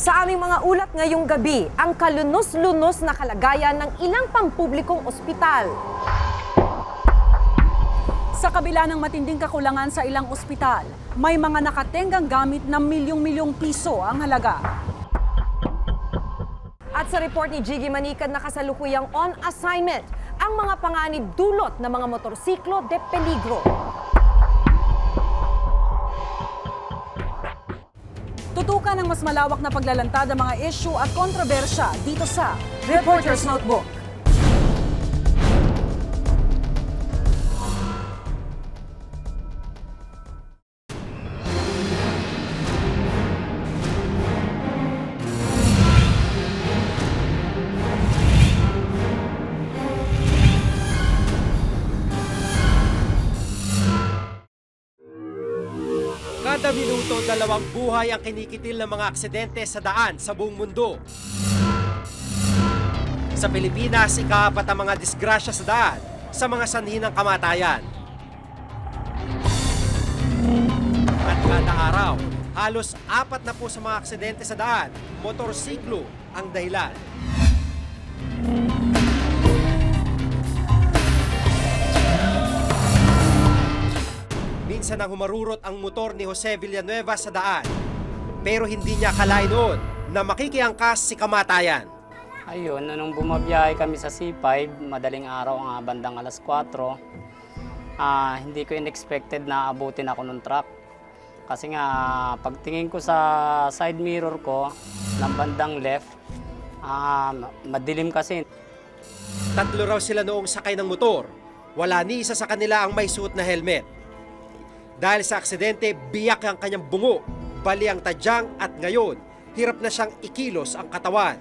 Sa aming mga ulat ngayong gabi, ang kalunos-lunos na kalagayan ng ilang pampublikong ospital. Sa kabila ng matinding kakulangan sa ilang ospital, may mga nakatenggang gamit na milyong-milyong piso ang halaga. At sa report ni Jiggy Manikad na kasalukuyang on assignment, ang mga panganib dulot ng mga motorsiklo de peligro. Tutukan ng mas malawak na paglalantad ang mga issue at kontrobersya dito sa Reporter's Notebook. Kada minuto, 2 buhay ang kinikitil ng mga aksidente sa daan sa buong mundo. Sa Pilipinas, ika-4 ang mga disgrasya sa daan sa mga sanhi ng kamatayan. At kada araw, halos 4 na po sa mga aksidente sa daan, motorsiklo ang dahilan. Minsan nang humarurot ang motor ni Jose Villanueva sa daan. Pero hindi niya akalain noon na makikiangkas si kamatayan. Ayun, nung bumabiyahe kami sa C5, madaling araw ang bandang alas 4, hindi ko in-expected na abutin ako ng truck. Kasi nga, pagtingin ko sa side mirror ko, ng bandang left, madilim kasi. 3 raw sila noong sakay ng motor. Wala ni isa sa kanila ang may suot na helmet. Dahil sa aksidente, biyak ang kanyang bungo, bali ang tadyang at ngayon, hirap na siyang ikilos ang katawan.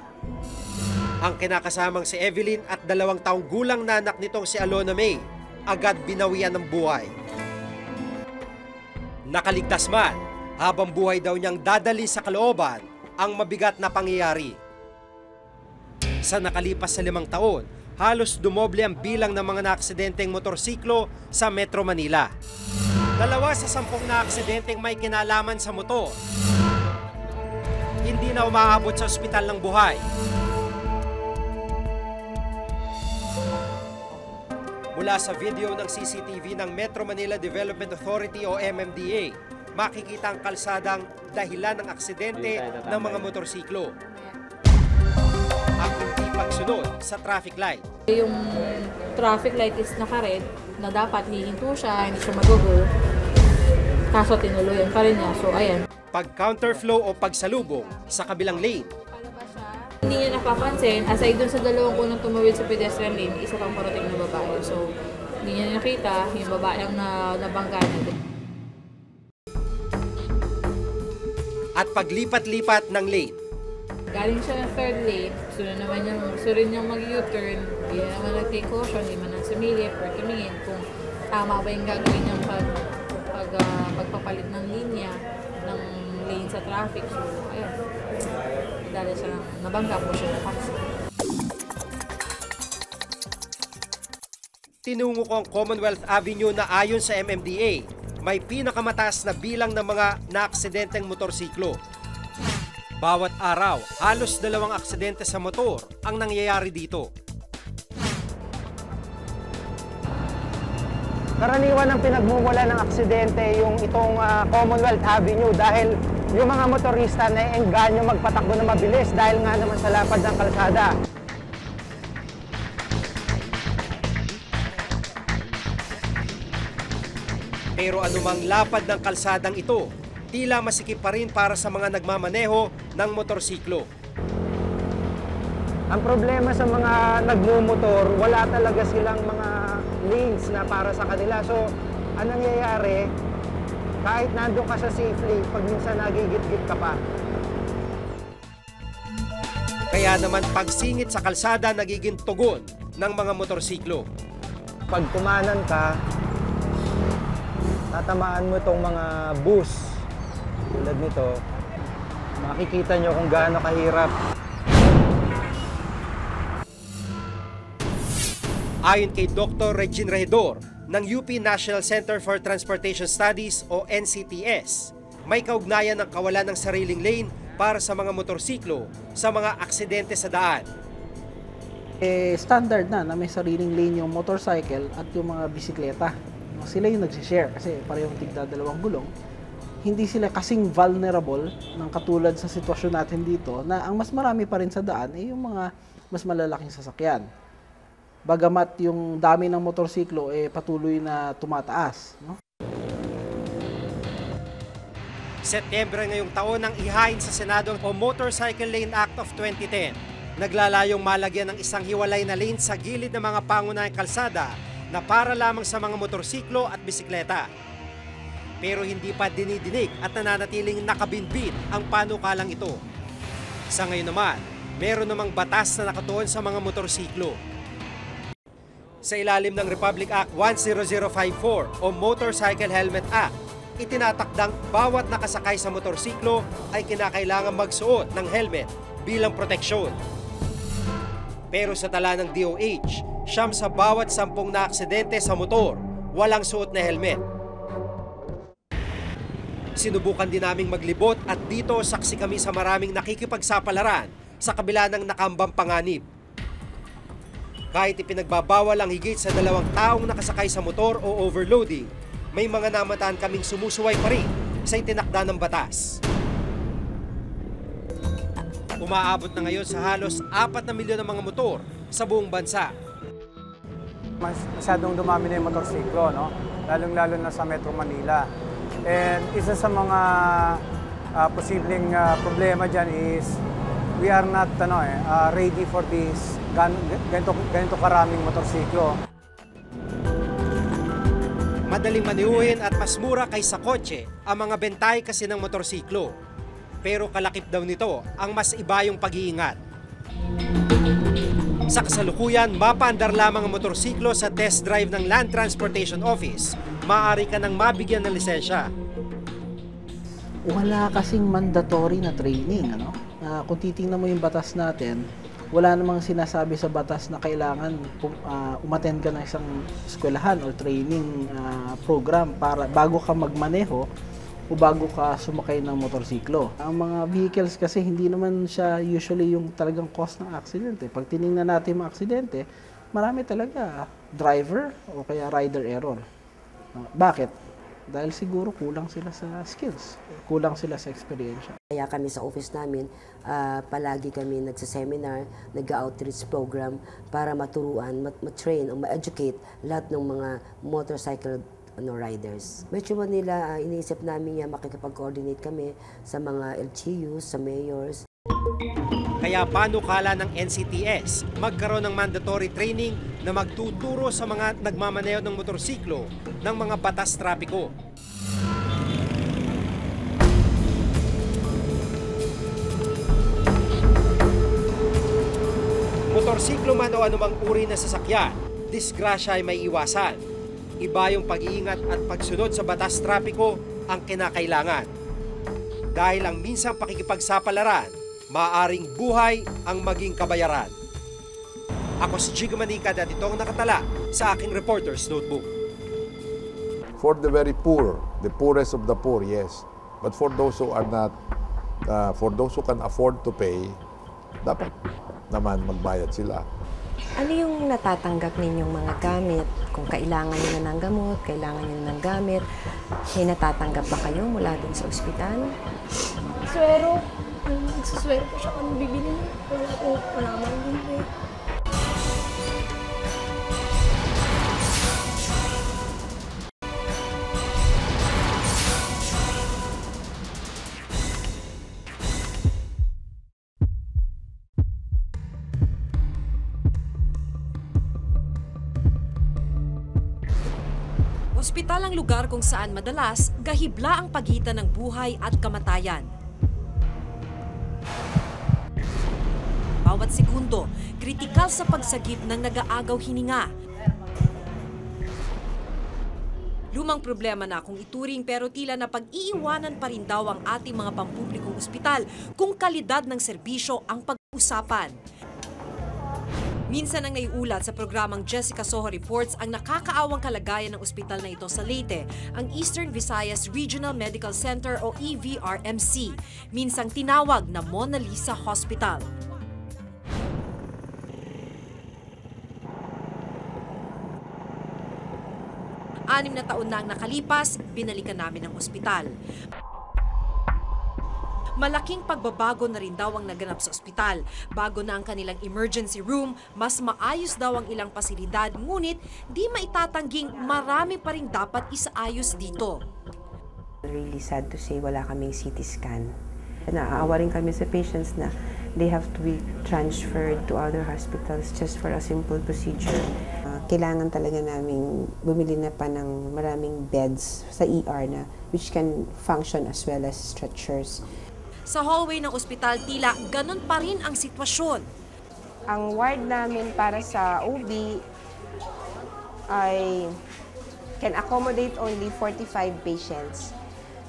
Ang kinakasamang si Evelyn at 2 taong gulang na anak nitong si Alona May, agad binawian ng buhay. Nakaligtas man, habang buhay daw niyang dadali sa kalooban ang mabigat na pangyayari. Sa nakalipas sa 5 taon, halos dumoble ang bilang ng mga naaksidenteng motorsiklo sa Metro Manila. 2 sa 10 na aksidenteng may kinalaman sa motor. Hindi na umaabot sa ospital ng buhay. Mula sa video ng CCTV ng Metro Manila Development Authority o MMDA, makikita ang kalsadang dahilan ng aksidente ng mga motorsiklo. Ang hindi pagsunod sa traffic light. Yung traffic light is naka-red na dapat hihinto siya, hindi siya mag-go. Kaso tinuloyan pa rin niya. So ayan. Pag-counterflow o pagsalubong sa kabilang lane. Hindi niya napapansin, aside dun sa 2 unang tumawid sa pedestrian lane, isa pang parating na babae. So hindi niya nakita yung babae ang nabangga niya. At paglipat-lipat ng lane. Galing siya ng 3rd lane, gusto rin niyang mag-U-turn, hindi naman nag-take caution, hindi man nasimilip or tumingin kung tama ba yung gagawin niyang pagpapalit ng linya ng lane sa traffic. So, ayun, dahil siya nabangga po siya na taxi. Tinungo ko ang Commonwealth Avenue na ayon sa MMDA, may pinakamataas na bilang ng mga naaksidenteng motorsiklo. Bawat araw, halos 2 aksidente sa motor ang nangyayari dito. Karaniwan ang pinagmumula ng aksidente yung itong Commonwealth Avenue dahil yung mga motorista na engganyo magpatakbo na mabilis dahil nga naman sa lapad ng kalsada. Pero anumang lapad ng kalsadang ito, tila masikip pa rin para sa mga nagmamaneho ng motorsiklo. Ang problema sa mga nagmumotor, wala talaga silang mga lanes na para sa kanila. So, ang nangyayari, kahit nandun ka sa safely, pag minsan nagigit-git ka pa. Kaya naman pagsingit sa kalsada nagiging tugon ng mga motorsiklo. Pag kumanan ka, tatamaan mo itong mga bus. Tulad nito, makikita nyo kung gaano kahirap. Ayon kay Dr. Regine Regidor ng UP National Center for Transportation Studies o NCTS, may kaugnayan ng kawalan ng sariling lane para sa mga motorsiklo sa mga aksidente sa daan. Standard na may sariling lane yung motorcycle at yung mga bisikleta. Sila yung nagsishare kasi parehong tigda dalawang gulong. Hindi sila kasing vulnerable ng katulad sa sitwasyon natin dito na ang mas marami pa rin sa daan ay yung mga mas malalaking sasakyan. Bagamat yung dami ng motorsiklo patuloy na tumataas. No? Setyembre ngayong taon nang ihain sa Senado ang Motorcycle Lane Act of 2010. Naglalayong malagyan ng isang hiwalay na lane sa gilid ng mga pangunahing kalsada na para lamang sa mga motorsiklo at bisikleta. Pero hindi pa dinidinig at nananatiling nakabinbin ang panukalang ito. Sa ngayon naman, meron namang batas na nakatuon sa mga motorsiklo. Sa ilalim ng Republic Act 10054 o Motorcycle Helmet Act, itinatakdang bawat nakasakay sa motorsiklo ay kinakailangan magsuot ng helmet bilang proteksyon. Pero sa tala ng DOH, 9 sa bawat 10 na aksidente sa motor, walang suot na helmet. Sinubukan din naming maglibot at dito saksi kami sa maraming nakikipagsapalaran sa kabila ng nakambang panganib. Kahit ipinagbabawal ang higit sa 2 taong nakasakay sa motor o overloading, may mga namataan kaming sumusuway pa rin sa itinakda ng batas. Umaabot na ngayon sa halos 4 na milyon ng mga motor sa buong bansa. Masyadong dumami na yung motorsiklo, no? Lalong-lalo na sa Metro Manila. And isa sa mga posibleng problema dyan is we are not ready for this ganito karaming motorsiklo. Madaling maniuhin at mas mura kaysa kotse ang mga bentay kasi ng motorsiklo. Pero kalakip daw nito ang mas iba yung pag-iingat. Sa kasalukuyan, mapaandar lamang ang motorsiklo sa test drive ng Land Transportation Office. Maaari ka nang mabigyan ng lisensya. Wala kasing mandatory na training. Kung titingnan mo yung batas natin, wala namang sinasabi sa batas na kailangan umattend ka ng isang eskwelahan o training program para bago ka magmaneho o bago ka sumakay ng motorsiklo. Ang mga vehicles kasi hindi naman siya usually yung talagang cause ng aksidente. Pag tiningnan natin mga aksidente, marami talaga driver o kaya rider error. Bakit? Dahil siguro kulang sila sa skills, kulang sila sa experience. Kaya kami sa office namin, palagi kami nagsaseminar, nag-outreach program para maturuan, ma-train o ma-educate lahat ng mga motorcycle riders. Metro Manila, iniisip namin yan, makikipag-coordinate kami sa mga LGUs, sa mayors. Kaya panukala ng NCTS magkaroon ng mandatory training na magtuturo sa mga nagmamaneho ng motorsiklo ng mga batas trapiko. Motorsiklo man o anumang uri na sasakyan, disgrasya ay may iwasan. Iba yung pag-iingat at pagsunod sa batas trapiko ang kinakailangan. Dahil ang minsang pakikipagsapalaran, maaaring buhay ang maging kabayaran. Ako si Jigo Manica at ito ang nakatala sa aking Reporter's Notebook. For the very poor, the poorest of the poor, yes. But for those who are not, for those who can afford to pay, dapat naman magbayad sila. Ano yung natatanggap ninyong mga gamit? Kung kailangan nyo na ng gamot, kailangan nyo na ng gamit, may natatanggap ba kayo mula dun sa ospital? Swero. Nagsuswero po siya kung bibili niya. Wala naman din po eh. Ospital ang lugar kung saan madalas gahibla ang pagitan ng buhay at kamatayan. Bawat segundo, kritikal sa pagsagip ng nag-aagaw hininga. Lumang problema na kung ituring pero tila na pag-iiwanan pa rin daw ang ating mga pampublikong ospital kung kalidad ng serbisyo ang pag-uusapan. Minsan ang naiulat sa programang Jessica Soho Reports ang nakakaawang kalagayan ng ospital na ito sa Leyte, ang Eastern Visayas Regional Medical Center o EVRMC, minsang tinawag na Mona Lisa Hospital. Anim na taon na ang nakalipas, binalikan namin ang ospital. Malaking pagbabago na rin daw ang naganap sa ospital. Bago na ang kanilang emergency room, mas maayos daw ang ilang pasilidad, ngunit di maitatangging marami pa rin dapat isaayos dito. Really sad to say wala kaming CT scan. Naaawa rin kami sa patients na they have to be transferred to other hospitals just for a simple procedure. Kailangan talaga namin bumili na pa ng maraming beds sa ER na which can function as well as stretchers. Sa hallway ng ospital, tila ganun pa rin ang sitwasyon. Ang ward namin para sa OB ay can accommodate only 45 patients.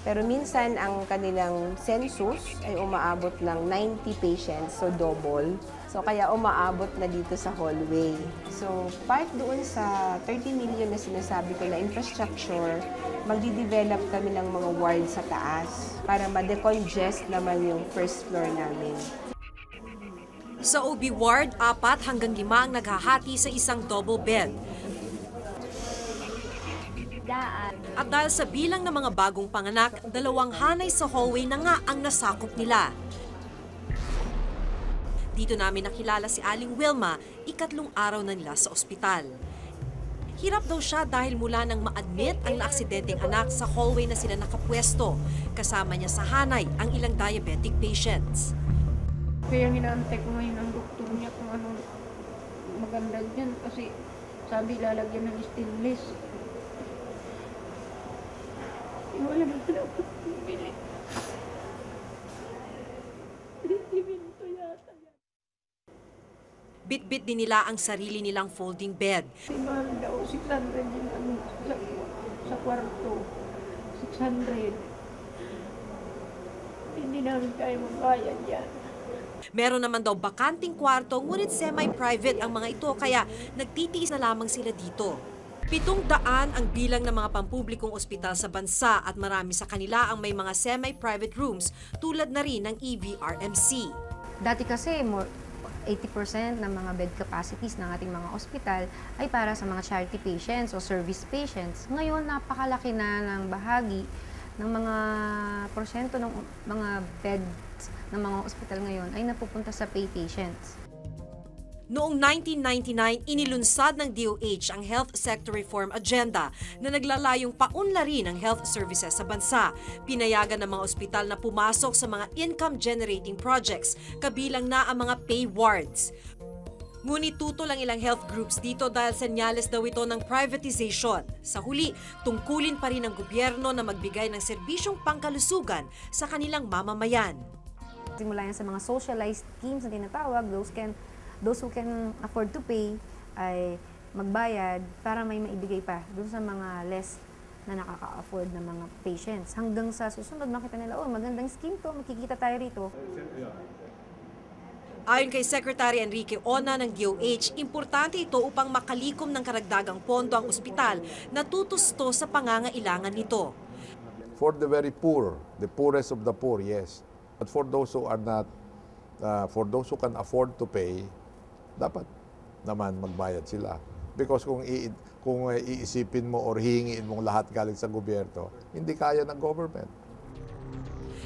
Pero minsan ang kanilang census ay umaabot ng 90 patients, so double. So kaya umaabot na dito sa hallway. So part doon sa 30 million na sinasabi ko na infrastructure, magdi-develop kami ng mga ward sa taas para ma-decongest naman yung first floor namin. Sa OB ward, 4 hanggang 5 ang naghahati sa isang double bed. At dahil sa bilang ng mga bagong panganak, 2 hanay sa hallway na nga ang nasakop nila. Dito namin nakilala si Aling Wilma, 3 araw na nila sa ospital. Hirap daw siya dahil mula nang ma-admit ang naaksidenteng anak sa hallway na sila nakapwesto. Kasama niya sa hanay ang ilang diabetic patients. Kaya hinaantay ko ngayon ang doktor niya kung ano maganda dyan kasi sabi lalagyan ng stainless. Wala na lang ako bumili. Bit-bit din nila ang sarili nilang folding bed. Si mahal daw, 600 yung sa kwarto. 600. Hindi namin kaya magbayad yan. Meron naman daw bakanting kwarto, ngunit semi-private ang mga ito, kaya nagtitiis na lamang sila dito. 700 ang bilang ng mga pampublikong ospital sa bansa at marami sa kanila ang may mga semi-private rooms tulad na rin ng EVRMC. Dati kasi 80% ng mga bed capacities ng ating mga ospital ay para sa mga charity patients o service patients. Ngayon, napakalaki na ng bahagi ng mga porsyento ng mga beds ng mga ospital ngayon ay napupunta sa pay patients. Noong 1999, inilunsad ng DOH ang Health Sector Reform Agenda na naglalayong paunlarin ang health services sa bansa. Pinayagan ng mga ospital na pumasok sa mga income-generating projects, kabilang na ang mga pay wards. Ngunit tutol ang ilang health groups dito dahil senyales daw ito ng privatization. Sa huli, tungkulin pa rin ng gobyerno na magbigay ng serbisyong pangkalusugan sa kanilang mamamayan. Simula yan sa mga socialized schemes na tinatawag, those who can afford to pay ay magbayad para may maibigay pa doon sa mga less na nakaka-afford na mga patients. Hanggang sa susunod, makita nila, oh, magandang scheme to, makikita tayo rito. Ayon kay Secretary Enrique Ona ng DOH, importante ito upang makalikom ng karagdagang pondo ang ospital na tutusto sa pangangailangan nito. For the very poor, the poorest of the poor, yes. But for those who are not, for those who can afford to pay, dapat naman magbayad sila. Because kung iisipin mo or hihingiin mong lahat galing sa gobyerno, hindi kaya ng government.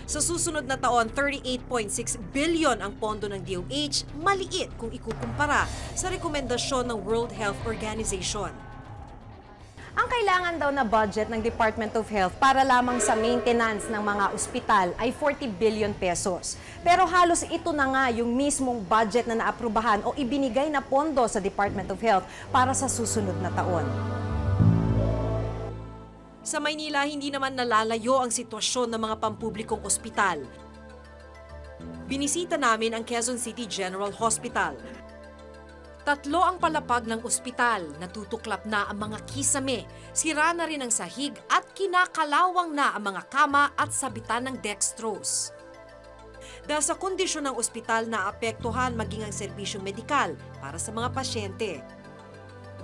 Sa susunod na taon, 38.6 billion ang pondo ng DOH, maliit kung ikukumpara sa rekomendasyon ng World Health Organization. Ang kailangan daw na budget ng Department of Health para lamang sa maintenance ng mga ospital ay 40 billion pesos. Pero halos ito na nga yung mismong budget na naaprubahan o ibinigay na pondo sa Department of Health para sa susunod na taon. Sa Maynila, hindi naman nalalayo ang sitwasyon ng mga pampublikong ospital. Binisita namin ang Quezon City General Hospital. 3 ang palapag ng ospital, natutuklap na ang mga kisame, sira na rin ang sahig at kinakalawang na ang mga kama at sabitan ng dextrose. dahil sa kondisyon ng ospital na apektuhan maging ang serbisyong medikal para sa mga pasyente.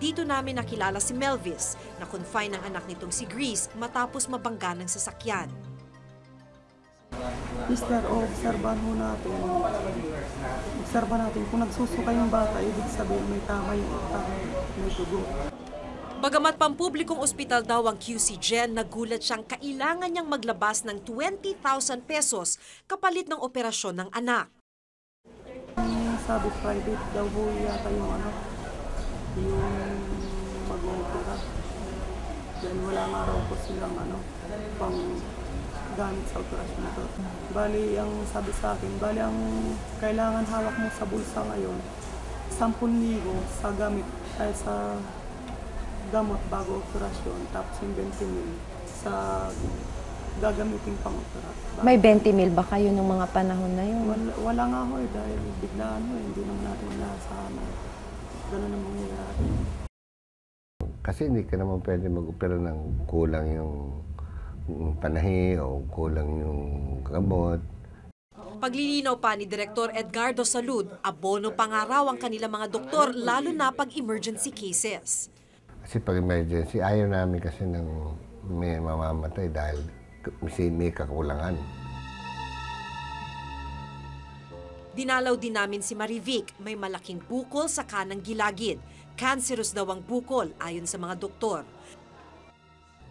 Dito namin nakilala si Melvis na confine ng anak nitong si Grease matapos mabangga ng sasakyan. Mister, obserbahan mo natin. Obserbahan natin kung nagsusuka yung bata, ibig sabihin may tama yung utak, may tugo. Bagamat pampublikong ospital daw ang QC Gen, nagulat siyang kailangan niyang maglabas ng 20,000 pesos kapalit ng operasyon ng anak. Sabi private daw ho yata yung yung mag-opera. Dahil wala nga raw po silang pang gamit sa operasyon ito. Bali, ang sabi sa akin, bali ang kailangan hawak mo sa bulsa ngayon, 10,000 sa gamit ay sa gamot bago operasyon, tapos yung 20,000 sa gagamitin pang operasyon. May 20,000 ba kayo nung mga panahon na yun? Wala nga ho dahil biglaan hindi naman natin inasahan na gano'n ang mangyayari. Kasi hindi ka naman pwede mag-opera ng kulang yung panahi o kulang yung gamot. Paglilinaw pa ni Direktor Edgardo Salud, abono pa nga raw ang kanilang mga doktor lalo na pag emergency cases. Kasi pag emergency, ayaw namin kasi ng may mamamatay dahil may kakulangan. Dinalaw din namin si Marivic, may malaking bukol sa kanang gilagid. Cancerous daw ang bukol ayon sa mga doktor.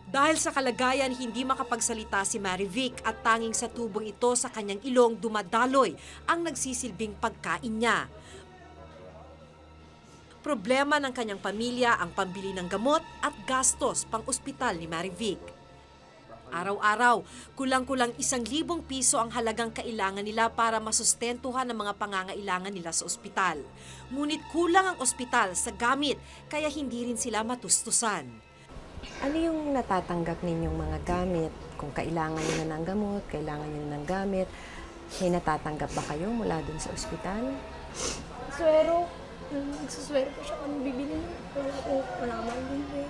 Dahil sa kalagayan, hindi makapagsalita si Marivic at tanging sa tubong ito sa kanyang ilong dumadaloy ang nagsisilbing pagkain niya. Problema ng kanyang pamilya ang pambili ng gamot at gastos pang-ospital ni Marivic. Araw-araw, kulang-kulang 1,000 piso ang halagang kailangan nila para masustentuhan ang mga pangangailangan nila sa ospital. Ngunit kulang ang ospital sa gamit, kaya hindi rin sila matustusan. Ano yung natatanggap ninyong mga gamit? Kung kailangan nyo na ng gamot, kailangan nyo na ng gamit, may natatanggap ba kayo mula dun sa ospital? Swero. Nagsuswero po siya kung bibili niya. Wala man din eh.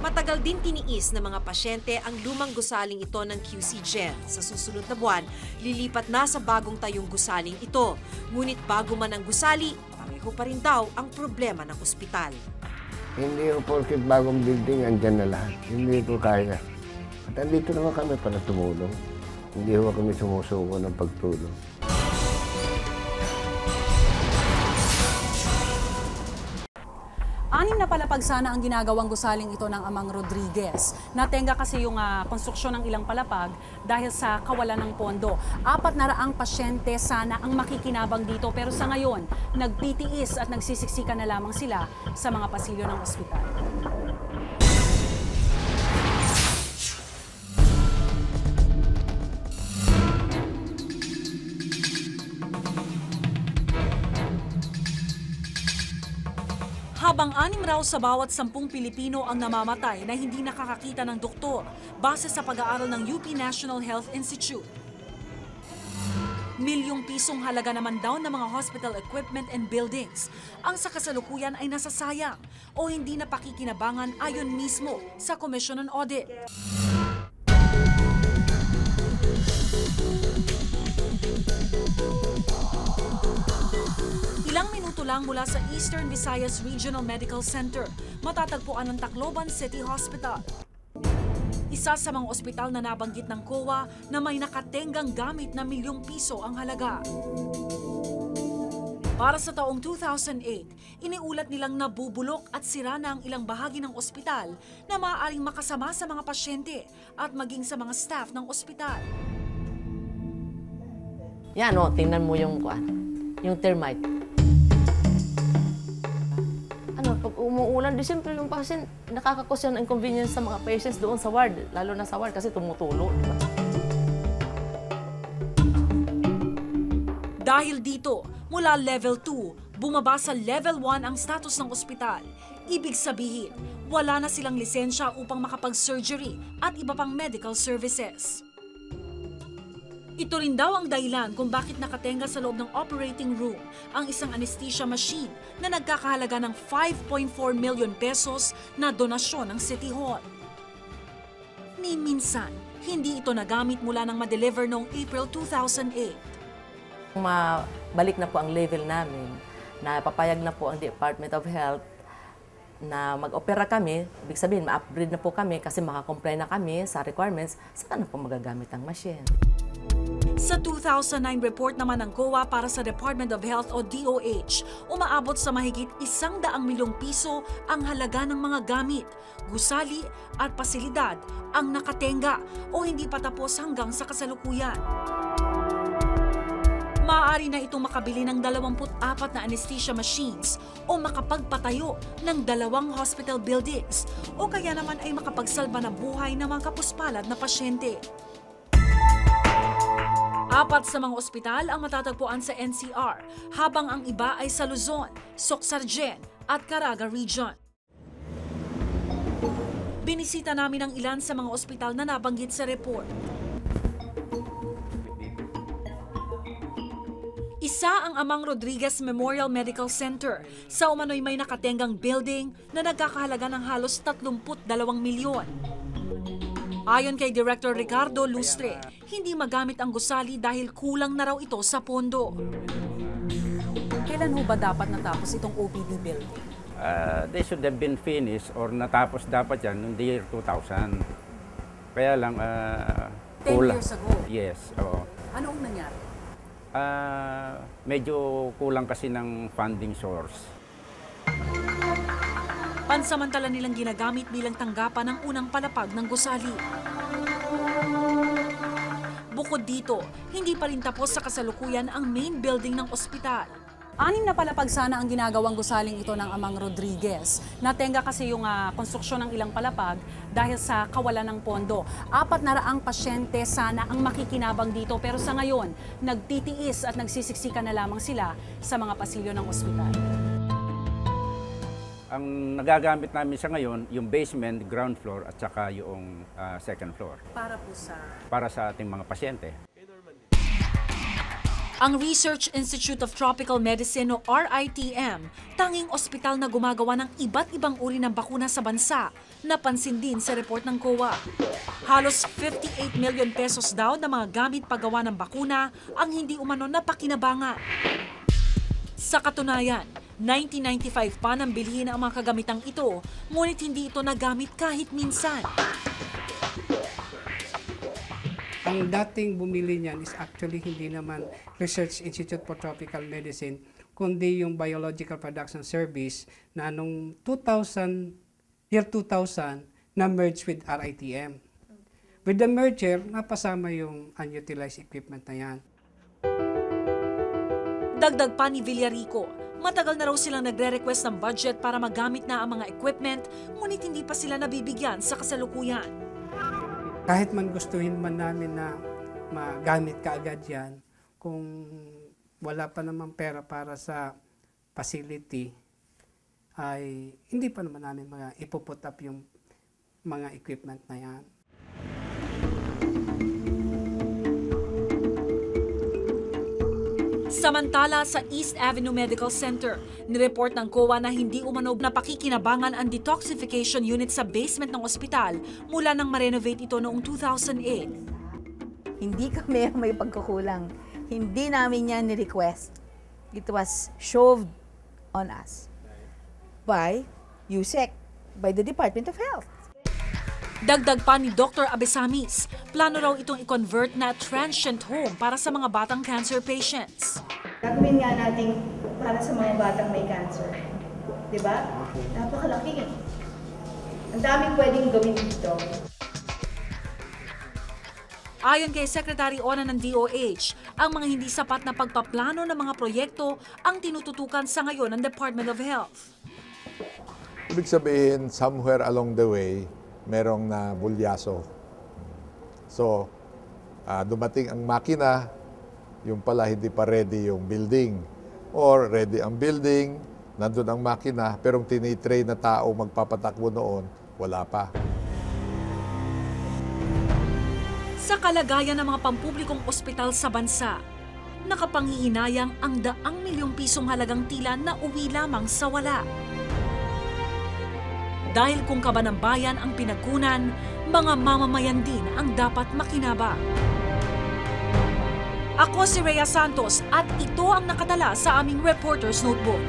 Matagal din tiniis ng mga pasyente ang lumang gusaling ito ng QC Gen. Sa susunod na buwan, lilipat na sa bagong tayong gusaling ito. Ngunit bago man ang gusali, pareho pa rin daw ang problema ng ospital. Hindi ko porket bagong building, andyan na lahat. Hindi ko kaya. At andito naman kami para tumulong. Hindi ko kami sumusuko ng pagtulong. Anim na palapag sana ang ginagawang gusaling ito ng Amang Rodriguez. Natenga kasi yung konstruksyon ng ilang palapag dahil sa kawalan ng pondo. 400 pasyente sana ang makikinabang dito pero sa ngayon, nagtitiis at nagsisiksikan na lamang sila sa mga pasilyo ng ospital. Habang 6 raw sa bawat 10 Pilipino ang namamatay na hindi nakakakita ng doktor base sa pag-aaral ng UP National Health Institute. Milyong pisong halaga naman daw ng mga hospital equipment and buildings ang sa kasalukuyan ay nasasayang o hindi napakikinabangan ayon mismo sa Commission on Audit. Ilang minuto lang mula sa Eastern Visayas Regional Medical Center, matatagpuan ang Tacloban City Hospital. Isa sa mga ospital na nabanggit ng COA na may nakatenggang gamit na milyong piso ang halaga. Para sa taong 2008, iniulat nilang nabubulok at sira na ang ilang bahagi ng ospital na maaaring makasama sa mga pasyente at maging sa mga staff ng ospital. Yan tingnan mo yung termite. Pag umuulan, di siyempre yung patient, nakakakos yan inconvenience sa mga patients doon sa ward, lalo na sa ward kasi tumutulo. Dahil dito, mula level 2, bumaba sa level 1 ang status ng ospital. Ibig sabihin, wala na silang lisensya upang makapag-surgery at iba pang medical services. Ito rin daw ang dahilan kung bakit nakatenga sa loob ng operating room ang isang anesthesia machine na nagkakahalaga ng 5.4 million pesos na donasyon ng City Hall. Ni minsan, hindi ito nagamit mula nang ma-deliver noong April 2008. Mabalik na po ang level namin, na papayag na po ang Department of Health na mag-opera kami, ibig sabihin, ma-upgrade na po kami kasi makakomply na kami sa requirements, saka na po magagamit ang machine. Sa 2009 report naman ng COA para sa Department of Health o DOH, umaabot sa mahigit 100 milyong piso ang halaga ng mga gamit, gusali at pasilidad ang nakatenga o hindi pa tapos hanggang sa kasalukuyan. Maaari na itong makabili ng 24 na anesthesia machines o makapagpatayo ng 2 hospital buildings o kaya naman ay makapagsalba ng buhay ng mga kapuspalad na pasyente. 4 sa mga ospital ang matatagpuan sa NCR, habang ang iba ay sa Luzon, Socsargen at Caraga Region. Binisita namin ang ilan sa mga ospital na nabanggit sa report. Isa ang Amang Rodriguez Memorial Medical Center. Sa umano'y may nakatenggang building na nagkakahalaga ng halos 32 milyon. Ayon kay Director Ricardo Lustre, hindi magamit ang gusali dahil kulang na raw ito sa pondo. Kailan ho ba dapat natapos itong OPD building? They should have been finished or natapos dapat yan noong year 2000. Kaya lang, 10 years ago? Yes, oo. Ano ang nangyari? Medyo kulang kasi ng funding source. Pansamantala nilang ginagamit bilang tanggapan ng unang palapag ng gusali. Bukod dito, hindi pa rin tapos sa kasalukuyan ang main building ng ospital. 6 na palapag sana ang ginagawang gusaling ito ng Amang Rodriguez. Natenga kasi yung konstruksyon ng ilang palapag dahil sa kawalan ng pondo. 400 pasyente sana ang makikinabang dito pero sa ngayon, nagtitiis at nagsisiksika na lamang sila sa mga pasilyo ng ospital. Ang nagagamit namin sa ngayon, yung basement, ground floor at saka yung second floor. Para sa ating mga pasyente. Ang Research Institute of Tropical Medicine o RITM, tanging ospital na gumagawa ng iba't ibang uri ng bakuna sa bansa, napansin din sa report ng COA. Halos 58 million pesos daw na mga gamit paggawa ng bakuna ang hindi umano napakinabangan. Sa katunayan, 1995 pa nang bilhin ang mga kagamitang ito, ngunit hindi ito nagamit kahit minsan. Ang dating bumili niyan is actually hindi naman Research Institute for Tropical Medicine, kundi yung Biological Production Service na noong year 2000, na-merge with RITM. With the merger, napasama yung unutilized equipment na yan. Dagdag pa ni Villarico, matagal na raw silang nagre-request ng budget para magamit na ang mga equipment, ngunit hindi pa sila nabibigyan sa kasalukuyan. Kahit man gustuhin man namin na magamit kaagad yan, kung wala pa naman pera para sa facility, ay hindi pa naman namin ipuput up yung mga equipment na yan. Samantala sa East Avenue Medical Center, nireport ng COA na hindi umano napakikinabangan ang detoxification unit sa basement ng ospital mula nang ma-renovate ito noong 2008. Hindi kami may pagkukulang. Hindi namin yan ni-request. It was shoved on us by USEC, by the Department of Health. Dagdag pa ni Dr. Abesamis, plano raw itong i-convert na transient home para sa mga batang cancer patients. Gagawin nga natin para sa mga batang may cancer. Diba? Napakalaki. Ang daming pwedeng gawin dito. Ayon kay Secretary Ona ng DOH, ang mga hindi sapat na pagpaplano ng mga proyekto ang tinututukan sa ngayon ng Department of Health. Ibig sabihin, somewhere along the way, merong na bulyaso. So, dumating ang makina, yung pala hindi pa ready yung building. Or ready ang building, nandun ang makina, pero yung tinitrain na tao magpapatakbo noon, wala pa. Sa kalagayan ng mga pampublikong ospital sa bansa, nakapangihinayang ang 100 milyong pisong halagang tila na uwi lamang sa wala. Dahil kung kaban ng bayan ang pinagkunan, mga mamamayan din ang dapat makinabang. Ako si Rhea Santos at ito ang nakatala sa aming Reporter's Notebook.